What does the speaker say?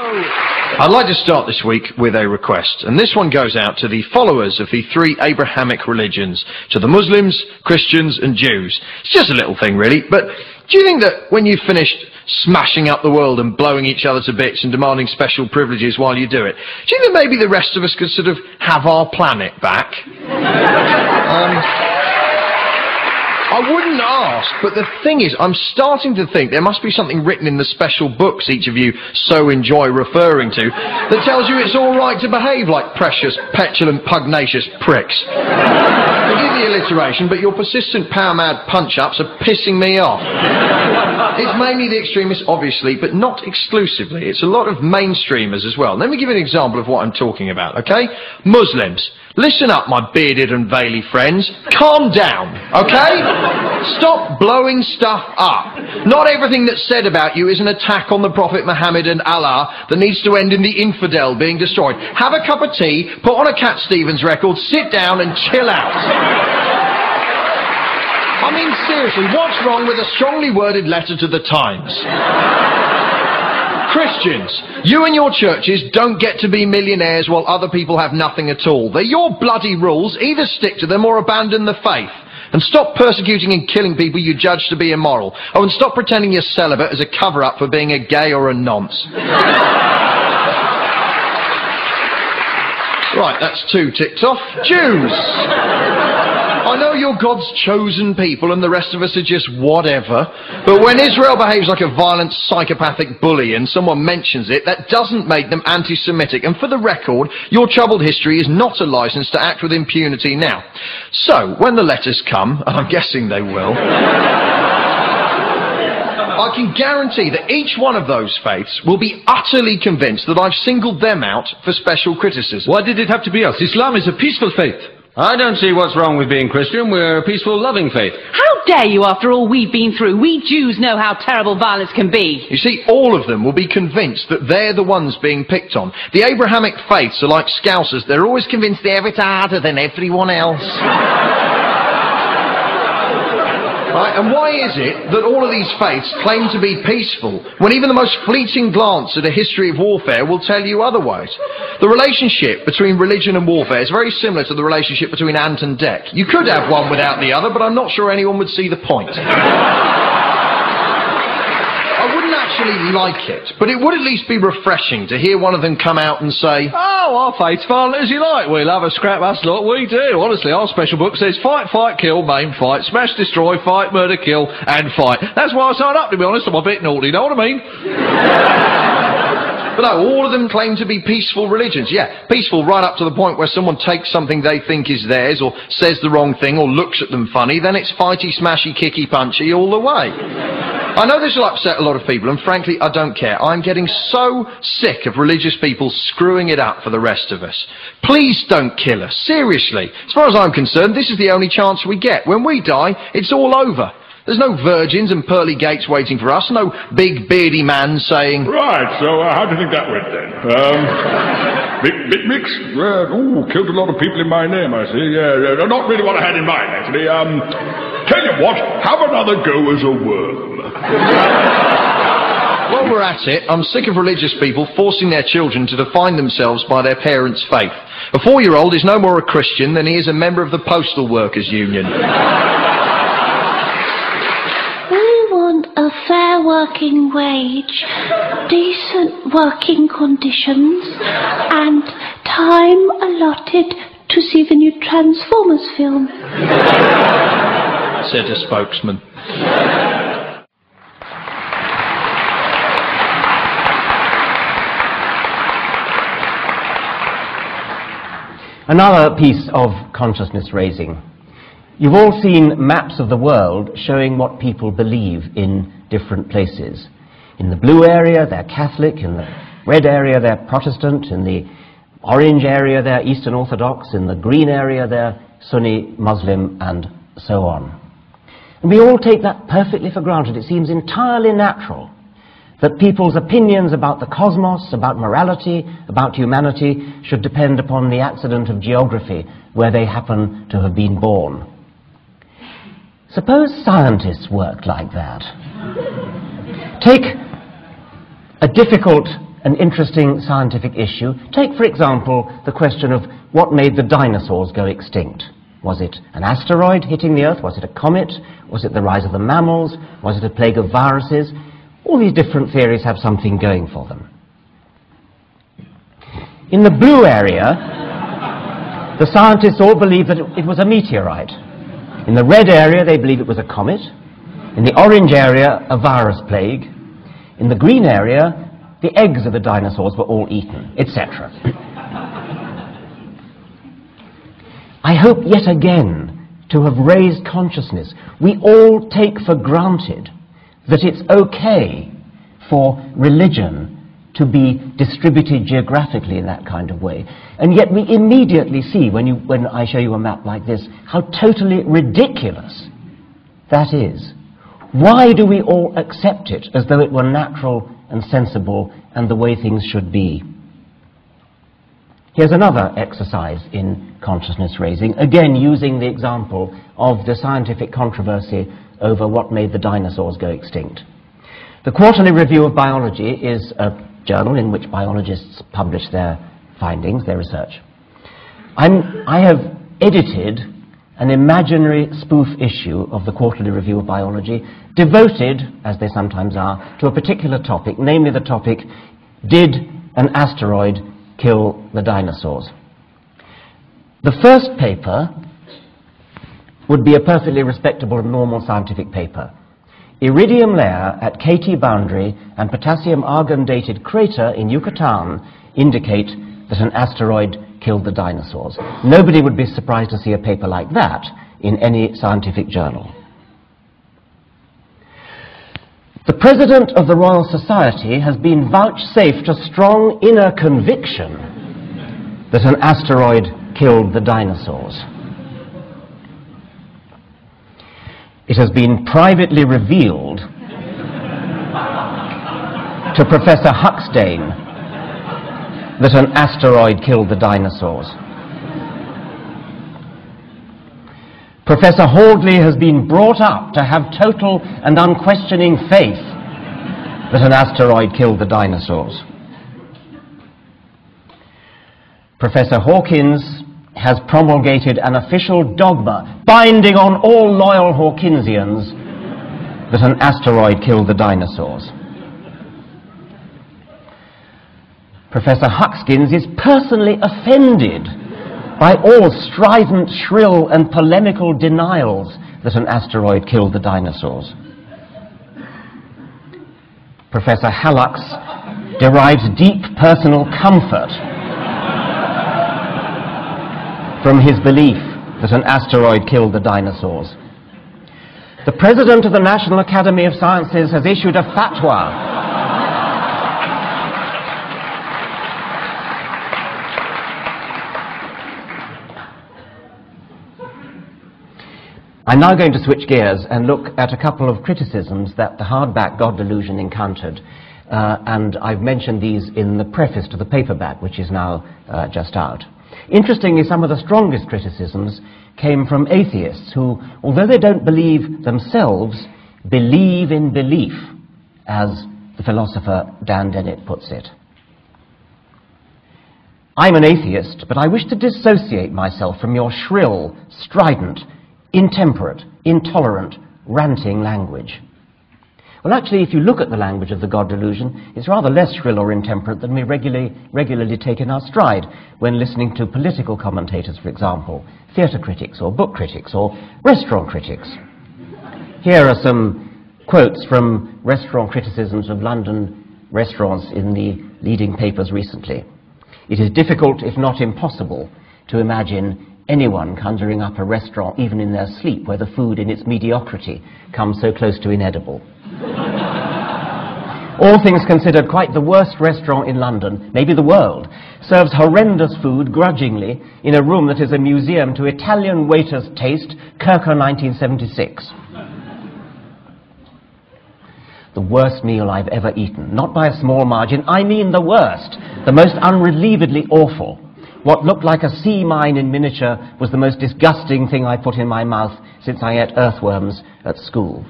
I'd like to start this week with a request, and this one goes out to the followers of the three Abrahamic religions, to the Muslims, Christians and Jews. It's just a little thing really, but do you think that when you've finished smashing up the world and blowing each other to bits and demanding special privileges while you do it, do you think that maybe the rest of us could sort of have our planet back? I wouldn't ask, but the thing is, I'm starting to think there must be something written in the special books each of you so enjoy referring to that tells you it's all right to behave like precious, petulant, pugnacious pricks. Forgive the alliteration, but your persistent power-mad punch-ups are pissing me off. It's mainly the extremists, obviously, but not exclusively. It's a lot of mainstreamers as well. Let me give you an example of what I'm talking about, okay? Muslims. Listen up, my bearded and veily friends. Calm down, okay? Stop blowing stuff up. Not everything that's said about you is an attack on the Prophet Muhammad and Allah that needs to end in the infidel being destroyed. Have a cup of tea, put on a Cat Stevens record, sit down and chill out. I mean, seriously, what's wrong with a strongly worded letter to the Times? Christians, you and your churches don't get to be millionaires while other people have nothing at all. They're your bloody rules. Either stick to them or abandon the faith. And stop persecuting and killing people you judge to be immoral. Oh, and stop pretending you're celibate as a cover-up for being a gay or a nonce. Right, that's two ticked off. Jews. I know you're God's chosen people and the rest of us are just whatever, but when Israel behaves like a violent psychopathic bully and someone mentions it, that doesn't make them anti-Semitic. And for the record, your troubled history is not a license to act with impunity now. So, when the letters come, and I'm guessing they will, I can guarantee that each one of those faiths will be utterly convinced that I've singled them out for special criticism. Why did it have to be us? Islam is a peaceful faith. I don't see what's wrong with being Christian. We're a peaceful, loving faith. How dare you, after all we've been through? We Jews know how terrible violence can be. You see, all of them will be convinced that they're the ones being picked on. The Abrahamic faiths are like Scousers. They're always convinced they're a bit harder than everyone else. Right, and why is it that all of these faiths claim to be peaceful, when even the most fleeting glance at a history of warfare will tell you otherwise? The relationship between religion and warfare is very similar to the relationship between ant and deck. You could have one without the other, but I'm not sure anyone would see the point. I wouldn't actually like it, but it would at least be refreshing to hear one of them come out and say, "Oh, our faith's far as you like. We'll have a scrap, us lot. We do. Honestly, our special book says fight, fight, kill, maim, fight, smash, destroy, fight, murder, kill, and fight. That's why I signed up, to be honest. I'm a bit naughty, know what I mean?" But no, all of them claim to be peaceful religions. Yeah, peaceful right up to the point where someone takes something they think is theirs, or says the wrong thing, or looks at them funny, then it's fighty, smashy, kicky, punchy all the way. I know this will upset a lot of people, and frankly, I don't care. I'm getting so sick of religious people screwing it up for the rest of us. Please don't kill us, seriously. As far as I'm concerned, this is the only chance we get. When we die, it's all over. There's no virgins and pearly gates waiting for us, no big beardy man saying, "Right, so how do you think that went then? Bit mixed? Ooh, killed a lot of people in my name, I see. Yeah, not really what I had in mind, actually. Tell you what, have another go as a worm." While we're at it, I'm sick of religious people forcing their children to define themselves by their parents' faith. A 4-year-old is no more a Christian than he is a member of the Postal Workers Union. A fair working wage, decent working conditions, and time allotted to see the new Transformers film, said a spokesman. Another piece of consciousness raising. You've all seen maps of the world showing what people believe in different places. In the blue area, they're Catholic. In the red area, they're Protestant. In the orange area, they're Eastern Orthodox. In the green area, they're Sunni, Muslim, and so on. And we all take that perfectly for granted. It seems entirely natural that people's opinions about the cosmos, about morality, about humanity, should depend upon the accident of geography where they happen to have been born. Suppose scientists worked like that. Take a difficult an interesting scientific issue. Take, for example, the question of what made the dinosaurs go extinct. Was it an asteroid hitting the Earth? Was it a comet? Was it the rise of the mammals? Was it a plague of viruses? All these different theories have something going for them. In the blue area, the scientists all believe that it was a meteorite. In the red area, they believe it was a comet. In the orange area, a virus plague. In the green area, the eggs of the dinosaurs were all eaten, etc. I hope yet again to have raised consciousness. We all take for granted that it's okay for religion to be distributed geographically in that kind of way. And yet we immediately see, when I show you a map like this, how totally ridiculous that is. Why do we all accept it as though it were natural and sensible and the way things should be? Here's another exercise in consciousness raising, again using the example of the scientific controversy over what made the dinosaurs go extinct. The Quarterly Review of Biology is a journal in which biologists publish their findings, their research. I have edited an imaginary spoof issue of the Quarterly Review of Biology devoted, as they sometimes are, to a particular topic, namely the topic, did an asteroid kill the dinosaurs? The first paper would be a perfectly respectable and normal scientific paper. Iridium layer at KT boundary and potassium argon dated crater in Yucatan indicate that an asteroid killed the dinosaurs. Nobody would be surprised to see a paper like that in any scientific journal. The President of the Royal Society has been vouchsafed a strong inner conviction that an asteroid killed the dinosaurs. It has been privately revealed to Professor Huxtane that an asteroid killed the dinosaurs. Professor Hordley has been brought up to have total and unquestioning faith that an asteroid killed the dinosaurs. Professor Hawkins has promulgated an official dogma binding on all loyal Hawkinsians that an asteroid killed the dinosaurs. Professor Huxtane is personally offended by all strident, shrill and polemical denials that an asteroid killed the dinosaurs. Professor Hallux derives deep personal comfort from his belief that an asteroid killed the dinosaurs. The President of the National Academy of Sciences has issued a fatwa I'm now going to switch gears and look at a couple of criticisms that the hardback God Delusion encountered, and I've mentioned these in the preface to the paperback, which is now just out. Interestingly, some of the strongest criticisms came from atheists who, although they don't believe themselves, believe in belief, as the philosopher Dan Dennett puts it. I'm an atheist, but I wish to dissociate myself from your shrill, strident, intemperate, intolerant, ranting language. Well, actually, if you look at the language of the God Delusion, it's rather less shrill or intemperate than we regularly take in our stride when listening to political commentators, for example, theatre critics or book critics or restaurant critics. Here are some quotes from restaurant criticisms of London restaurants in the leading papers recently. It is difficult, if not impossible, to imagine anyone conjuring up a restaurant, even in their sleep, where the food in its mediocrity comes so close to inedible. All things considered, quite the worst restaurant in London, maybe the world, serves horrendous food grudgingly in a room that is a museum to Italian waiters' taste, Kirker 1976. The worst meal I've ever eaten, not by a small margin, I mean the worst, the most unrelievedly awful. What looked like a sea mine in miniature was the most disgusting thing I put in my mouth since I ate earthworms at school.